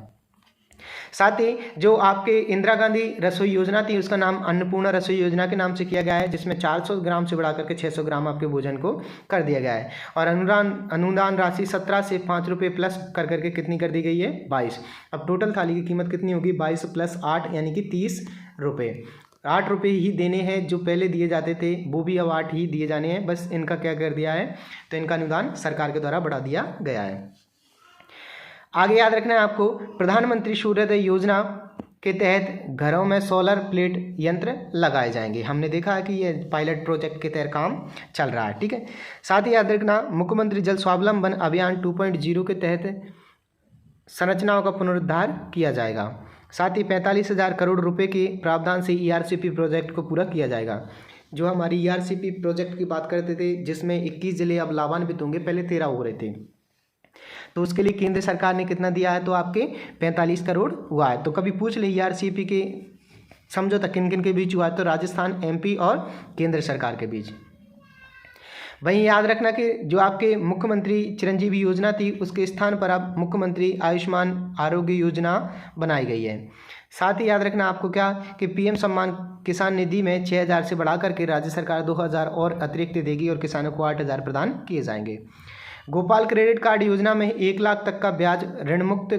साथ ही जो आपके इंदिरा गांधी रसोई योजना थी उसका नाम अन्नपूर्णा रसोई योजना के नाम से किया गया है, जिसमें 400 ग्राम से बढ़ा करके 600 ग्राम आपके भोजन को कर दिया गया है। और अनुदान राशि 17 से 5 रुपये प्लस कर करके कितनी कर दी गई है, 22। अब टोटल थाली की कीमत कितनी होगी, 22 + 8 यानी कि 30 रुपये। 8 रुपये ही देने हैं जो पहले दिए जाते थे, वो भी अब 8 ही दिए जाने हैं। बस इनका क्या कर दिया है, तो इनका अनुदान सरकार के द्वारा बढ़ा दिया गया है। आगे याद रखना है आपको प्रधानमंत्री सूर्योदय योजना के तहत घरों में सोलर प्लेट यंत्र लगाए जाएंगे। हमने देखा है कि ये पायलट प्रोजेक्ट के तहत काम चल रहा है, ठीक है। साथ ही याद रखना मुख्यमंत्री जल स्वावलंबन अभियान 2.0 के तहत संरचनाओं का पुनरुद्धार किया जाएगा। साथ ही 45,000 करोड़ रुपए के प्रावधान से ERCP प्रोजेक्ट को पूरा किया जाएगा। जो हमारी ERCP प्रोजेक्ट की बात करते थे जिसमें 21 जिले अब लाभान्वित होंगे, पहले 13 हो रहे थे, तो उसके लिए केंद्र सरकार ने कितना दिया है, तो आपके 45 करोड़ हुआ है। तो कभी पूछ ले ERCP के समझौता किन किन के बीच हुआ है, तो राजस्थान, MP और केंद्र सरकार के बीच। वहीं याद रखना कि जो आपके मुख्यमंत्री चिरंजीवी योजना थी उसके स्थान पर अब मुख्यमंत्री आयुष्मान आरोग्य योजना बनाई गई है। साथ ही याद रखना आपको क्या कि PM सम्मान किसान निधि में 6,000 से बढ़ा करके राज्य सरकार 2,000 और अतिरिक्त देगी और किसानों को 8,000 प्रदान किए जाएंगे। गोपाल क्रेडिट कार्ड योजना में 1 लाख तक का ब्याज ऋण मुक्त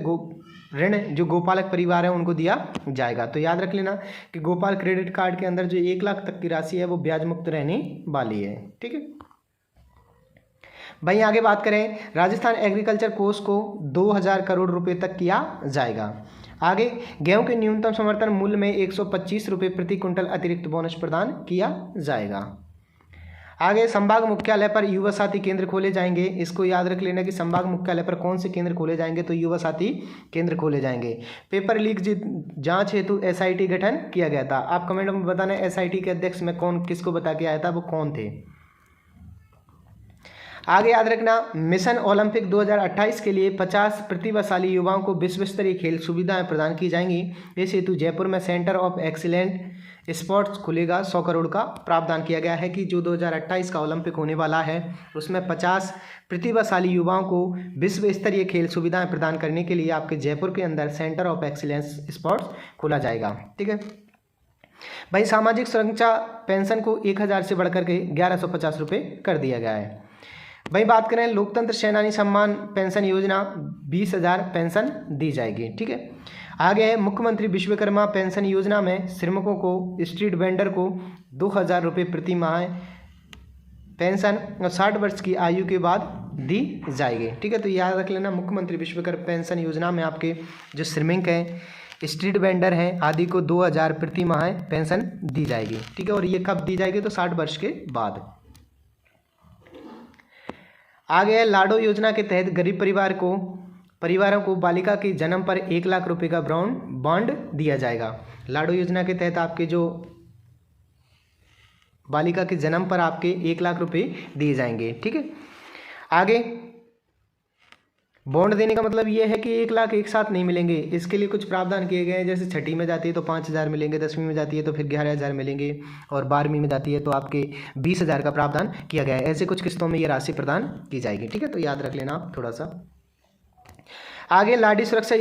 ऋण जो गोपालक परिवार है उनको दिया जाएगा। तो याद रख लेना कि गोपाल क्रेडिट कार्ड के अंदर जो 1 लाख तक की राशि है वो ब्याज मुक्त रहने वाली है, ठीक है। भाई आगे बात करें राजस्थान एग्रीकल्चर कोष को 2,000 करोड़ रुपए तक किया जाएगा। आगे गेहूं के न्यूनतम समर्थन मूल्य में 125 रुपये प्रति क्विंटल अतिरिक्त बोनस प्रदान किया जाएगा। आगे संभाग मुख्यालय पर युवा साथी केंद्र खोले जाएंगे। इसको याद रख लेना कि संभाग मुख्यालय पर कौन से केंद्र खोले जाएंगे, तो युवा साथी केंद्र खोले जाएंगे। पेपर लीक जांच हेतु एसआईटी गठन किया गया था। आप कमेंट में बताना एसआईटी के अध्यक्ष में कौन किसको बता के आया था, वो कौन थे। आगे याद रखना मिशन ओलंपिक 2028 के लिए 50 प्रतिभाशाली युवाओं को विश्व स्तरीय खेल सुविधाएं प्रदान की जाएंगी। इस हेतु जयपुर में सेंटर ऑफ एक्सीलेंट स्पोर्ट्स खुलेगा। 100 करोड़ का प्रावधान किया गया है कि जो 2028 का ओलंपिक होने वाला है उसमें 50 प्रतिभाशाली युवाओं को विश्व स्तरीय खेल सुविधाएं प्रदान करने के लिए आपके जयपुर के अंदर सेंटर ऑफ एक्सीलेंस स्पोर्ट्स खोला जाएगा। ठीक है भाई। सामाजिक सुरक्षा पेंशन को 1000 से बढ़कर के 1150 रुपये कर दिया गया है। भाई बात करें लोकतंत्र सेनानी सम्मान पेंशन योजना 20,000 पेंशन दी जाएगी। ठीक है। आगे है मुख्यमंत्री विश्वकर्मा पेंशन योजना में श्रमिकों को स्ट्रीट वेंडर को 2,000 रुपये प्रति माह पेंशन और 60 वर्ष की आयु के बाद दी जाएगी। ठीक है। तो याद रख लेना मुख्यमंत्री विश्वकर्मा पेंशन योजना में आपके जो श्रमिक हैं, स्ट्रीट वेंडर हैं आदि को 2,000 प्रति माह पेंशन दी जाएगी। ठीक है। और ये कब दी जाएगी, तो 60 वर्ष के बाद। आगे है लाडो योजना के तहत गरीब परिवारों को बालिका के जन्म पर 1 लाख रुपए का ब्राउन बॉन्ड दिया जाएगा। लाडो योजना के तहत आपके जो बालिका के जन्म पर आपके 1 लाख रुपए दिए जाएंगे। ठीक है। आगे बॉन्ड देने का मतलब ये है कि 1 लाख एक साथ नहीं मिलेंगे, इसके लिए कुछ प्रावधान किए गए हैं। जैसे छठी में जाती है तो 5,000 मिलेंगे, 10वीं में जाती है तो फिर 11,000 मिलेंगे, और 12वीं में जाती है तो आपके 20,000 का प्रावधान किया गया है। ऐसे कुछ किस्तों में ये राशि प्रदान की जाएगी। ठीक है। तो याद रख लेना थोड़ा सा। आगे लाडली सुरक्षा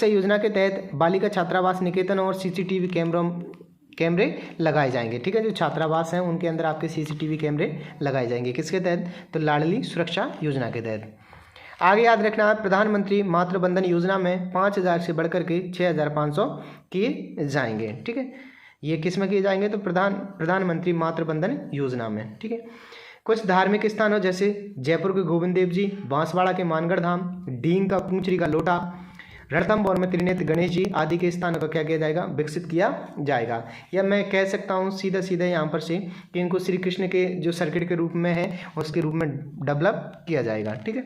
योजना के तहत बालिका छात्रावास निकेतन और सीसीटीवी कैमरे लगाए जाएंगे। ठीक है। जो छात्रावास हैं उनके अंदर आपके सीसीटीवी कैमरे लगाए जाएंगे। किसके तहत, तो लाडली सुरक्षा योजना के तहत। आगे याद रखना है प्रधानमंत्री मातृ बंधन योजना में 5,000 से बढ़कर के 6,500 किए जाएंगे। ठीक है। ये किस में किए जाएंगे, तो प्रधानमंत्री मातृ बंधन योजना में। ठीक है। कुछ धार्मिक स्थानों जैसे जयपुर के गोविंद देव जी, बांसवाड़ा के मानगढ़ धाम, डींग का पूंचरी का लोटा, रणथंभौर में त्रिनेत्र गणेश जी आदि के स्थानों का क्या किया जाएगा, विकसित किया जाएगा। या मैं कह सकता हूँ सीधा यहाँ पर से कि इनको श्री कृष्ण के जो सर्किट के रूप में है उसके रूप में डेवलप किया जाएगा। ठीक है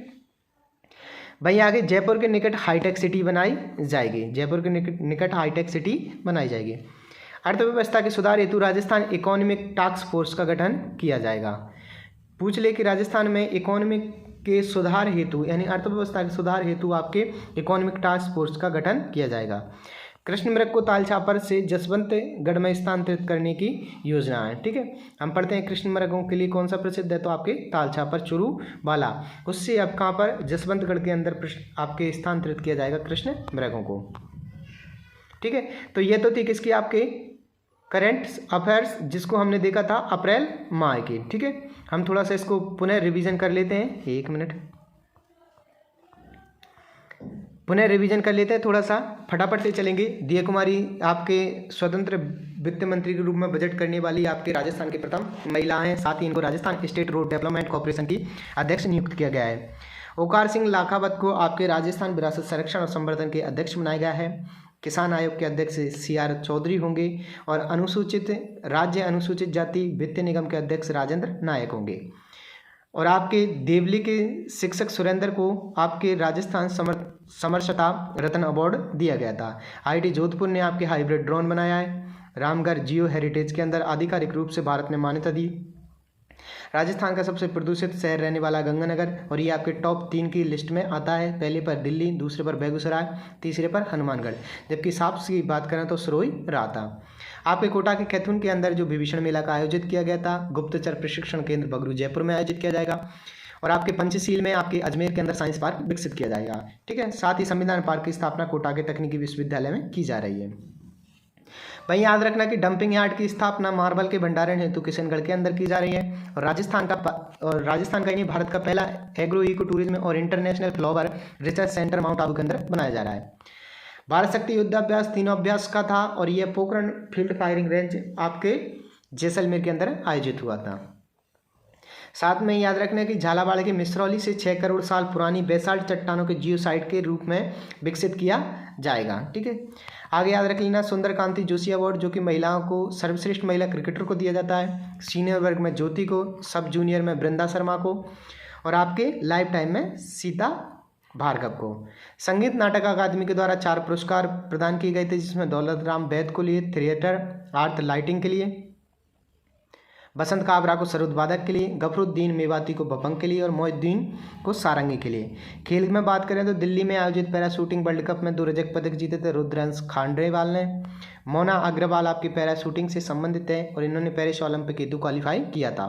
भाई। आगे जयपुर के निकट हाईटेक सिटी बनाई जाएगी। जयपुर के निकट हाईटेक सिटी बनाई जाएगी। अर्थव्यवस्था के सुधार हेतु राजस्थान इकोनॉमिक टास्क फोर्स का गठन किया जाएगा। पूछ ले कि राजस्थान में इकोनॉमिक के सुधार हेतु यानी अर्थव्यवस्था के सुधार हेतु आपके इकोनॉमिक टास्क फोर्स का गठन किया जाएगा। कृष्ण मृग को तालछापर से जसवंतगढ़ में स्थानांतरित करने की योजना है। ठीक है। हम पढ़ते हैं कृष्ण मृगों के लिए कौन सा प्रसिद्ध है, तो आपके तालछापर चुरू वाला, उससे अब कहाँ पर जसवंतगढ़ के अंदर आपके स्थानांतरित किया जाएगा कृष्ण मृगों को। ठीक है। तो ये तो थी किसकी, आपके करंट अफेयर्स जिसको हमने देखा था अप्रैल माह की। ठीक है। हम थोड़ा सा इसको पुनः रिवीजन कर लेते हैं, 1 मिनट पुनः रिवीजन कर लेते हैं, थोड़ा सा फटाफट से चलेंगे। दिया कुमारी आपके स्वतंत्र वित्त मंत्री के रूप में बजट करने वाली आपके राजस्थान की प्रथम महिला हैं। साथ ही इनको Rajasthan state road development corporation की अध्यक्ष नियुक्त किया गया है। ओकार सिंह लाखावत को आपके राजस्थान विरासत संरक्षण और संवर्धन के अध्यक्ष बनाया गया है। किसान आयोग के अध्यक्ष CR चौधरी होंगे और अनुसूचित जाति वित्त निगम के अध्यक्ष राजेंद्र नायक होंगे। और आपके देवली के शिक्षक सुरेंद्र को आपके राजस्थान समरसता रत्न अवार्ड दिया गया था। IIT जोधपुर ने आपके हाइब्रिड ड्रोन बनाया है। रामगढ़ जियो हेरिटेज के अंदर आधिकारिक रूप से भारत ने मान्यता दी। राजस्थान का सबसे प्रदूषित शहर रहने वाला गंगानगर, और ये आपके टॉप 3 की लिस्ट में आता है। पहले पर दिल्ली, दूसरे पर बेगूसराय, तीसरे पर हनुमानगढ़, जबकि साफ की बात करें तो सरोई रहा था। आपके कोटा के कैथून के अंदर जो विभीषण मेला का आयोजित किया गया था। गुप्तचर प्रशिक्षण केंद्र बगरू जयपुर में आयोजित किया जाएगा। और आपके पंचशील में आपके अजमेर के अंदर साइंस पार्क विकसित किया जाएगा। ठीक है। साथ ही संविधान पार्क की स्थापना कोटा के तकनीकी विश्वविद्यालय में की जा रही है। भाई याद रखना कि डंपिंग यार्ड की स्थापना मार्बल के भंडारण हेतु किशनगढ़ के अंदर की जा रही है। और राजस्थान का ही भारत का पहला एग्रो इको टूरिज्म और international flower research centre mount Abu के अंदर बनाया जा रहा है। भारत शक्ति युद्धाभ्यास तीनों अभ्यास का था, और यह पोखरण फील्ड फायरिंग रेंज आपके जैसलमेर के अंदर आयोजित हुआ था। साथ में याद रखना कि झालावाड़ के मिसरौली से 6 करोड़ साल पुरानी बेसाल्ट चट्टानों के जियोसाइट के रूप में विकसित किया जाएगा। ठीक है। आगे याद रख लेना सुंदर कांति जोशी अवार्ड, जो कि महिलाओं को सर्वश्रेष्ठ महिला क्रिकेटर को दिया जाता है। सीनियर वर्ग में ज्योति को, सब जूनियर में वृंदा शर्मा को, और आपके लाइफ टाइम में सीता भार्गव को। संगीत नाटक अकादमी के द्वारा 4 पुरस्कार प्रदान किए गए थे, जिसमें दौलत राम वैद को लिए थिएटर आर्ट लाइटिंग के लिए, बसंत काबरा को सरोदवादक के लिए, गफरुद्दीन मेवाती को भपंग के लिए और मोहिउद्दीन को सारंगी के लिए। खेल में बात करें तो दिल्ली में आयोजित पैरा शूटिंग वर्ल्ड कप में 2 रजत पदक जीते थे रुद्रांश खांडेवाल ने। मोना अग्रवाल आपकी पैरा शूटिंग से संबंधित है और इन्होंने पेरिस ओलंपिक हेतु क्वालिफाई किया था।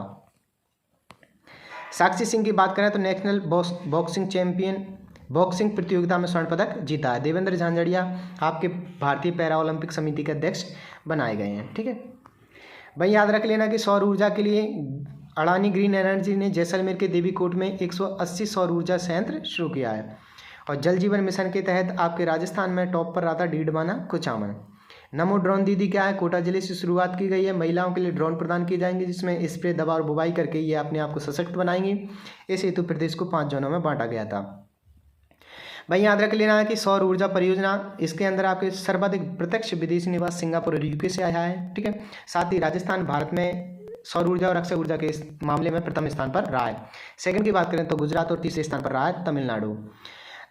साक्षी सिंह की बात करें तो नेशनल बॉक्सिंग चैंपियन बॉक्सिंग प्रतियोगिता में स्वर्ण पदक जीता है। देवेंद्र झांझड़िया आपके भारतीय पैरा ओलंपिक समिति के अध्यक्ष बनाए गए हैं। ठीक है भाई, याद रख लेना कि सौर ऊर्जा के लिए अडानी ग्रीन एनर्जी ने जैसलमेर के देवीकोट में 180 सौर ऊर्जा संयंत्र शुरू किया है। और जल जीवन मिशन के तहत आपके राजस्थान में टॉप पर रहा था डीडवाना कुचामन। नमो ड्रोन दीदी क्या है, कोटा जिले से शुरुआत की गई है। महिलाओं के लिए ड्रोन प्रदान किए जाएंगे, जिसमें स्प्रे, दवा और बुवाई करके ये अपने आप को सशक्त बनाएंगी। इस हेतु प्रदेश को 5 जोनों में बांटा गया था। भाई याद रख लेना है कि सौर ऊर्जा परियोजना, इसके अंदर आपके सर्वाधिक प्रत्यक्ष विदेशी निवास सिंगापुर और यूके से आया है। ठीक है, साथ ही राजस्थान भारत में सौर ऊर्जा और अक्षय ऊर्जा के इस मामले में प्रथम स्थान पर रहा है। सेकंड की बात करें तो गुजरात और तीसरे स्थान पर रहा है Tamil Nadu.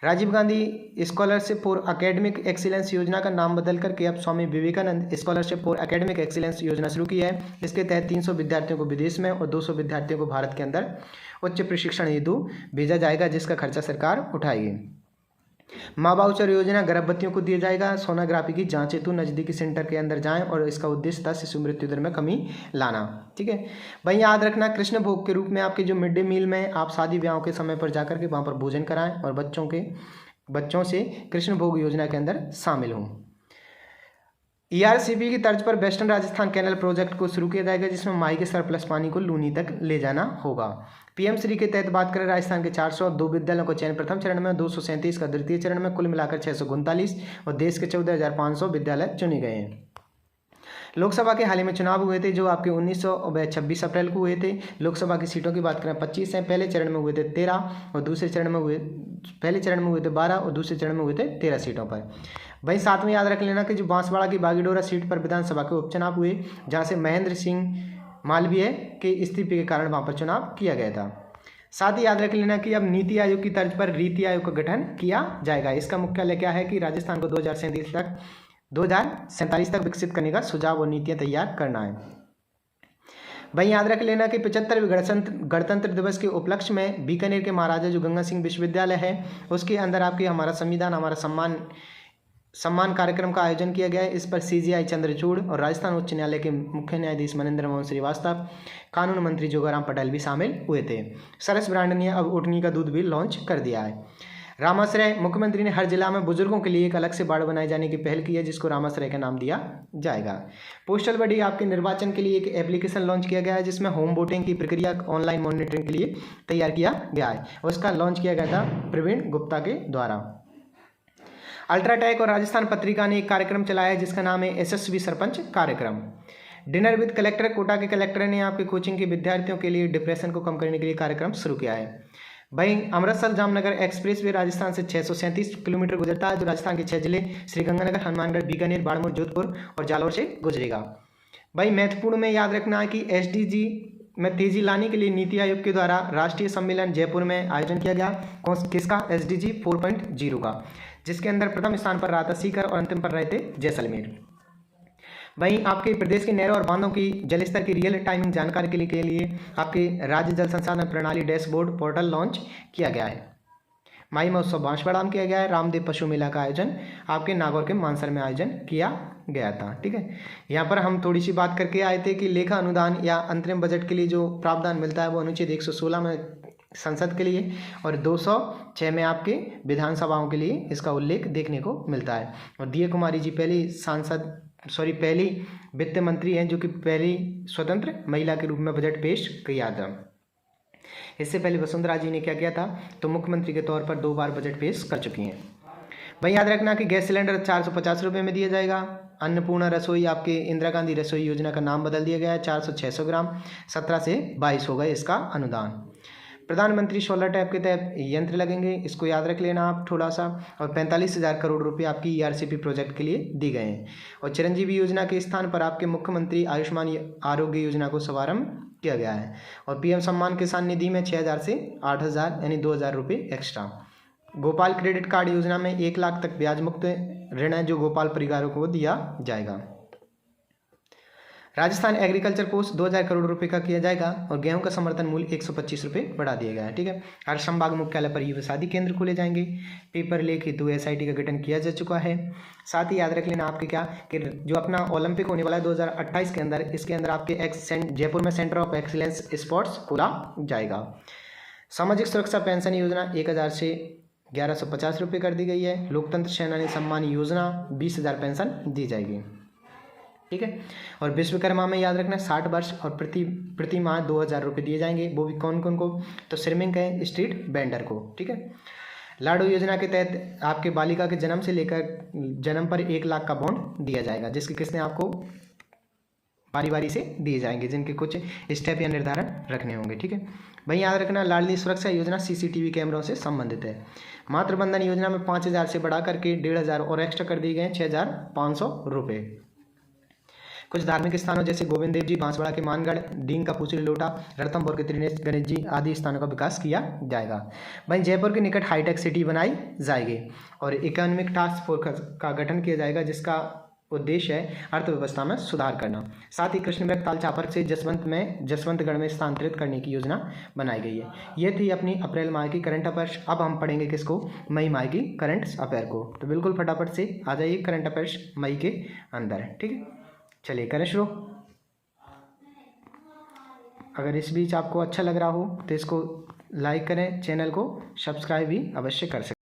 Rajiv Gandhi scholarship for academic excellence योजना का नाम बदल करके अब Swami Vivekananda scholarship for academic excellence योजना शुरू की है। इसके तहत 300 विद्यार्थियों को विदेश में और 200 विद्यार्थियों को भारत के अंदर उच्च प्रशिक्षण हेतु भेजा जाएगा, जिसका खर्चा सरकार उठाएगी। माँ वाउचर योजना गर्भवतियों को दिया जाएगा। सोनोग्राफी की जांच हेतु नज़दीकी सेंटर के अंदर जाएं और इसका उद्देश्य था शिशु मृत्यु दर में कमी लाना। ठीक है भाई, याद रखना कृष्ण भोग के रूप में आपके जो मिड डे मील में आप शादी ब्याहों के समय पर जाकर के वहाँ पर भोजन कराएं और बच्चों से कृष्ण भोग योजना के अंदर शामिल हों। ERCP की तर्ज पर वेस्टर्न राजस्थान कैनल प्रोजेक्ट को शुरू किया जाएगा, जिसमें माही के सरप्लस पानी को लूनी तक ले जाना होगा। PM श्री के तहत बात करें राजस्थान के 402 विद्यालयों को चयन प्रथम चरण में, 237 का द्वितीय चरण में, कुल मिलाकर 639 और देश के 14,500 विद्यालय चुने गए हैं। लोकसभा के हाल ही में चुनाव हुए थे, जो आपके 26 अप्रैल को हुए थे। लोकसभा की सीटों की बात करें 25 हैं। पहले चरण में हुए थे 13 और दूसरे चरण में हुए थे 12 और दूसरे चरण में हुए थे 13 सीटों पर। भाई साथ में याद रख लेना कि जो बांसवाड़ा की बागीडोरा सीट पर विधानसभा के उपचुनाव हुए, जहाँ से महेंद्र सिंह मालवीय के इस्तीफे के कारण वहाँ पर चुनाव किया गया था। साथ ही याद रख लेना कि अब नीति आयोग की तर्ज पर रीति आयोग का गठन किया जाएगा। इसका मुख्यालय क्या है कि राजस्थान को 2047 तक विकसित करने का सुझाव और नीतियाँ तैयार करना है। भाई याद रख लेना कि 75वें गणतंत्र दिवस के उपलक्ष्य में बीकानेर के महाराजा जो गंगा सिंह विश्वविद्यालय है, उसके अंदर आपके हमारा संविधान हमारा सम्मान कार्यक्रम का आयोजन किया गया है। इस पर CGI चंद्रचूड़ और राजस्थान उच्च न्यायालय के मुख्य न्यायाधीश मनेंद्र मोहन श्रीवास्तव, कानून मंत्री जोगाराम पटेल भी शामिल हुए थे। सरस ब्रांड ने अब ऊँटनी का दूध भी लॉन्च कर दिया है। रामाश्रय, मुख्यमंत्री ने हर जिला में बुजुर्गों के लिए एक अलग से वार्ड बनाए जाने की पहल की है, जिसको रामाश्रय का नाम दिया जाएगा। पोस्टल बॉडी आपके निर्वाचन के लिए एक एप्लीकेशन लॉन्च किया गया है, जिसमें होम वोटिंग की प्रक्रिया ऑनलाइन मॉनिटरिंग के लिए तैयार किया गया है। उसका लॉन्च किया गया था प्रवीण गुप्ता के द्वारा। अल्ट्राटेक और राजस्थान पत्रिका ने एक कार्यक्रम चलाया है, जिसका नाम है यशस्वी सरपंच कार्यक्रम। डिनर विद कलेक्टर, कोटा के कलेक्टर ने आपके कोचिंग के विद्यार्थियों के लिए डिप्रेशन को कम करने के लिए कार्यक्रम शुरू किया है। भाई अमृतसर जामनगर एक्सप्रेस वे राजस्थान से 637 किलोमीटर गुजरता है, जो राजस्थान के 6 जिले श्रीगंगानगर, हनुमानगढ़, बीकानेर, बाड़मेर, जोधपुर और जालौर से गुजरेगा। भाई महत्वपूर्ण में याद रखना है कि SDG में तेजी लाने के लिए नीति आयोग के द्वारा राष्ट्रीय सम्मेलन जयपुर में आयोजन किया गया। किसका? SDG 4.0 का, जिसके अंदर प्रथम स्थान पर रहा था सीकर और अंतिम पर रहे थे जैसलमेर। वहीं आपके प्रदेश के नहरों और बांधों की जलस्तर की रियल टाइमिंग जानकारी के लिए आपके राज्य जल संसाधन प्रणाली डैशबोर्ड पोर्टल लॉन्च किया गया है। माई महोत्सव बांसवाड़ा में किया गया है। रामदेव पशु मेला का आयोजन आपके नागौर के मानसर में आयोजन किया गया था। ठीक है, यहाँ पर हम थोड़ी सी बात करके आए थे कि लेखा अनुदान या अंतरिम बजट के लिए जो प्रावधान मिलता है वो अनुच्छेद 116 में संसद के लिए और 206 में आपके विधानसभाओं के लिए इसका उल्लेख देखने को मिलता है। और दिया कुमारी जी पहली वित्त मंत्री हैं जो कि पहली स्वतंत्र महिला के रूप में बजट पेश किया था। इससे पहले वसुंधरा जी ने क्या किया था, तो मुख्यमंत्री के तौर पर 2 बार बजट पेश कर चुकी हैं। भाई याद रखना कि गैस सिलेंडर 450 रुपये में दिया जाएगा। अन्नपूर्णा रसोई आपके इंदिरा गांधी रसोई योजना का नाम बदल दिया गया है। 400-600 ग्राम 17 से 22 हो गए इसका अनुदान। प्रधानमंत्री सोलर टैप के तहत यंत्र लगेंगे, इसको याद रख लेना आप थोड़ा सा। और 45,000 करोड़ रुपये आपकी ERCP प्रोजेक्ट के लिए दी गए हैं। और चिरंजीवी योजना के स्थान पर आपके मुख्यमंत्री आयुष्मान आरोग्य योजना को शुभारंभ किया गया है। और PM सम्मान किसान निधि में 6,000 से 8,000 यानी 2,000 रुपये एक्स्ट्रा। गोपाल क्रेडिट कार्ड योजना में 1 लाख तक ब्याज मुक्त ऋण है जो गोपाल परिवारों को दिया जाएगा। राजस्थान एग्रीकल्चर कोष 2,000 करोड़ रुपए का किया जाएगा। और गेहूं का समर्थन मूल्य 125 रुपये बढ़ा दिया गया है। ठीक है। हर संभाग मुख्यालय पर युवसादी केंद्र खोले जाएंगे। पेपर लेख हेतु SIT का गठन किया जा चुका है। साथ ही याद रख लेना आपके क्या कि जो अपना ओलंपिक होने वाला है 2028 के अंदर, इसके अंदर आपके जयपुर में सेंटर ऑफ एक्सीलेंस स्पोर्ट्स खोला जाएगा। सामाजिक सुरक्षा पेंशन योजना 1,000 से 1,150 रुपये कर दी गई है। लोकतंत्र सेनानी सम्मान योजना 20,000 पेंशन दी जाएगी। ठीक है। और विश्वकर्मा में याद रखना 60 वर्ष और प्रति माह 2,000 रुपये दिए जाएंगे। वो भी कौन कौन को? तो श्रमिक है, स्ट्रीट वेंडर को। ठीक है। लाडो योजना के तहत आपके बालिका के जन्म से लेकर जन्म पर 1 लाख का बॉन्ड दिया जाएगा, जिसकी किस्तें आपको बारी बारी से दिए जाएंगे, जिनके कुछ स्टेप या निर्धारण रखने होंगे। ठीक है। वहीं याद रखना लाडली सुरक्षा योजना CCTV कैमरों से संबंधित है। मातृबंधन योजना में 5,000 से बढ़ा करके 1,500 और एक्स्ट्रा कर दिए गए 6,500 रुपये। कुछ धार्मिक स्थानों जैसे गोविंद देव जी बांसवाड़ा के मानगढ़, डींग का पूछली लोटा, रणथंभौर के त्रिनेश गणेश जी आदि स्थानों का विकास किया जाएगा। वहीं जयपुर के निकट हाईटेक सिटी बनाई जाएगी। और इकोनॉमिक टास्क फोर्स का गठन किया जाएगा, जिसका उद्देश्य है अर्थव्यवस्था में सुधार करना। साथ ही कृष्णमृग ताल चापर से जसवंतगढ़ में स्थानांतरित करने की योजना बनाई गई है। ये थी अपनी अप्रैल माह की करंट अफेयर्स। अब हम पढ़ेंगे किसको? मई माह की करंट अफेयर को। तो बिल्कुल फटाफट से आ जाइए करंट अफेयर्स मई के अंदर। ठीक है। चलिए करें शुरू। अगर इस बीच आपको अच्छा लग रहा हो तो इसको लाइक करें, चैनल को सब्सक्राइब भी अवश्य कर सकते हैं।